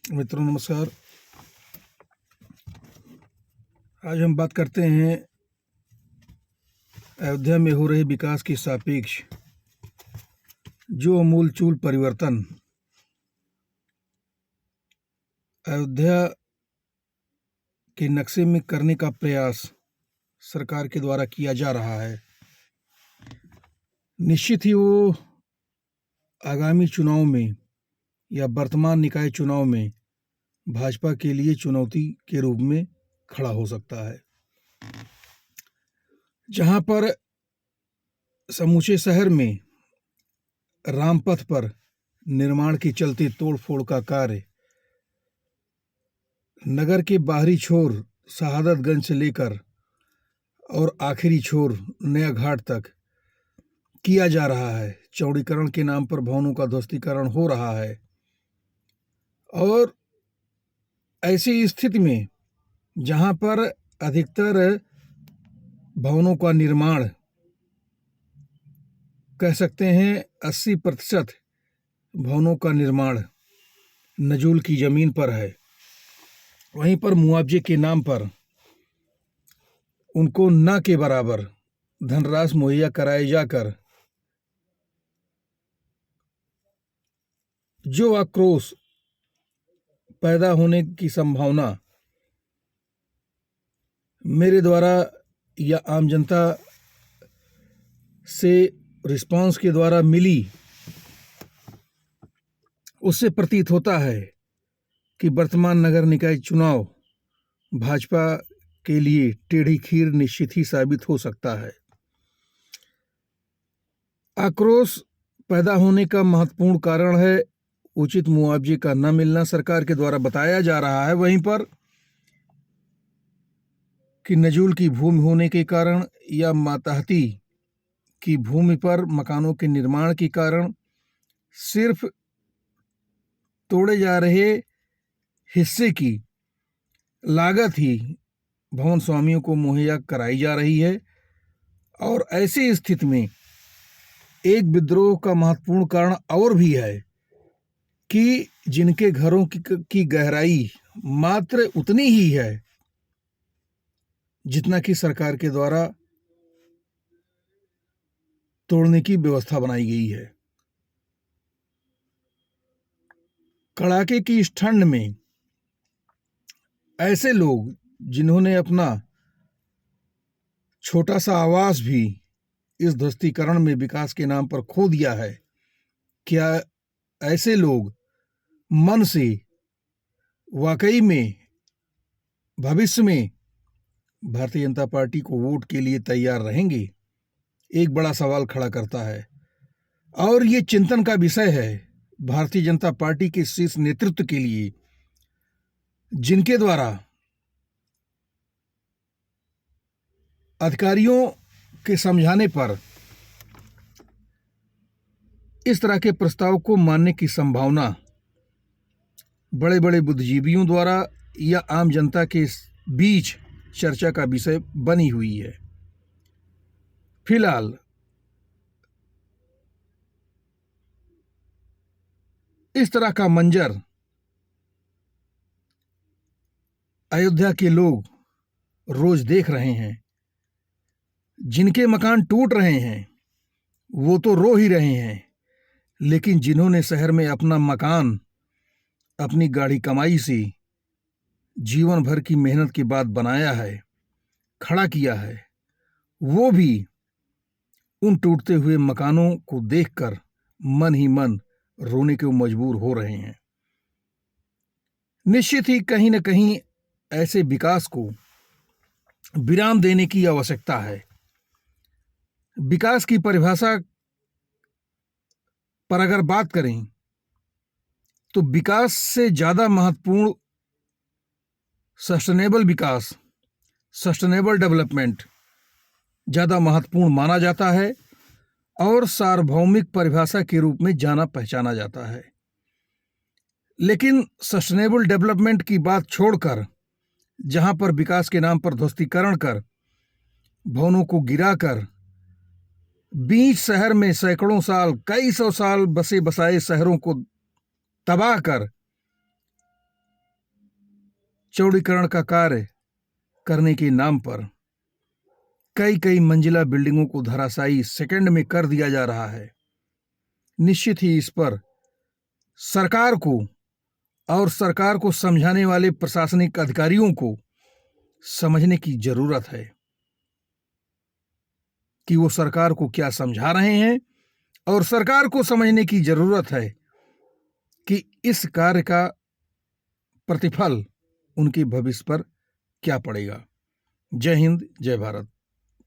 मित्रों नमस्कार। आज हम बात करते हैं अयोध्या में हो रहे विकास के सापेक्ष जो अमूलचूल परिवर्तन अयोध्या के नक्शे में करने का प्रयास सरकार के द्वारा किया जा रहा है। निश्चित ही वो आगामी चुनाव में या वर्तमान निकाय चुनाव में भाजपा के लिए चुनौती के रूप में खड़ा हो सकता है, जहां पर समूचे शहर में रामपथ पर निर्माण के चलते तोड़फोड़ का कार्य नगर के बाहरी छोर शहादतगंज से लेकर और आखिरी छोर नया घाट तक किया जा रहा है। चौड़ीकरण के नाम पर भवनों का ध्वस्तीकरण हो रहा है और ऐसी स्थिति में जहां पर अधिकतर भवनों का निर्माण कह सकते हैं 80% भवनों का निर्माण नजूल की जमीन पर है, वहीं पर मुआवजे के नाम पर उनको न के बराबर धनराशि मुहैया कराए जाकर जो आक्रोश पैदा होने की संभावना मेरे द्वारा या आम जनता से रिस्पांस के द्वारा मिली, उससे प्रतीत होता है कि वर्तमान नगर निकाय चुनाव भाजपा के लिए टेढ़ी खीर निश्चित ही साबित हो सकता है। आक्रोश पैदा होने का महत्वपूर्ण कारण है उचित मुआवजे का न मिलना, सरकार के द्वारा बताया जा रहा है। वहीं पर कि नजूल की भूमि होने के कारण या मातहती की भूमि पर मकानों के निर्माण के कारण सिर्फ तोड़े जा रहे हिस्से की लागत ही भवन स्वामियों को मुहैया कराई जा रही है। और ऐसी स्थिति में एक विद्रोह का महत्वपूर्ण कारण और भी है कि जिनके घरों की गहराई मात्र उतनी ही है जितना कि सरकार के द्वारा तोड़ने की व्यवस्था बनाई गई है। कड़ाके की इस ठंड में ऐसे लोग जिन्होंने अपना छोटा सा आवास भी इस ध्वस्तीकरण में विकास के नाम पर खो दिया है, क्या ऐसे लोग मन से वाकई में भविष्य में भारतीय जनता पार्टी को वोट के लिए तैयार रहेंगे? एक बड़ा सवाल खड़ा करता है और ये चिंतन का विषय है भारतीय जनता पार्टी के शीर्ष नेतृत्व के लिए, जिनके द्वारा अधिकारियों के समझाने पर इस तरह के प्रस्ताव को मानने की संभावना बड़े बड़े बुद्धिजीवियों द्वारा या आम जनता के बीच चर्चा का विषय बनी हुई है। फिलहाल इस तरह का मंजर अयोध्या के लोग रोज देख रहे हैं। जिनके मकान टूट रहे हैं वो तो रो ही रहे हैं, लेकिन जिन्होंने शहर में अपना मकान अपनी गाढ़ी कमाई से जीवन भर की मेहनत के बाद बनाया है, खड़ा किया है, वो भी उन टूटते हुए मकानों को देखकर मन ही मन रोने के मजबूर हो रहे हैं। निश्चित ही कहीं न कहीं ऐसे विकास को विराम देने की आवश्यकता है। विकास की परिभाषा पर अगर बात करें तो विकास से ज़्यादा महत्वपूर्ण सस्टेनेबल विकास, सस्टेनेबल डेवलपमेंट ज़्यादा महत्वपूर्ण माना जाता है और सार्वभौमिक परिभाषा के रूप में जाना पहचाना जाता है। लेकिन सस्टेनेबल डेवलपमेंट की बात छोड़कर जहां पर विकास के नाम पर ध्वस्तीकरण कर, भवनों को गिराकर, बीच शहर में सैकड़ों साल, कई सौ साल बसे बसाए शहरों को तबाह कर चौड़ीकरण का कार्य करने के नाम पर कई कई मंजिला बिल्डिंगों को धराशायी सेकंड में कर दिया जा रहा है। निश्चित ही इस पर सरकार को और सरकार को समझाने वाले प्रशासनिक अधिकारियों को समझने की जरूरत है कि वो सरकार को क्या समझा रहे हैं, और सरकार को समझने की जरूरत है कि इस कार्य का प्रतिफल उनके भविष्य पर क्या पड़ेगा। जय हिंद, जय भारत।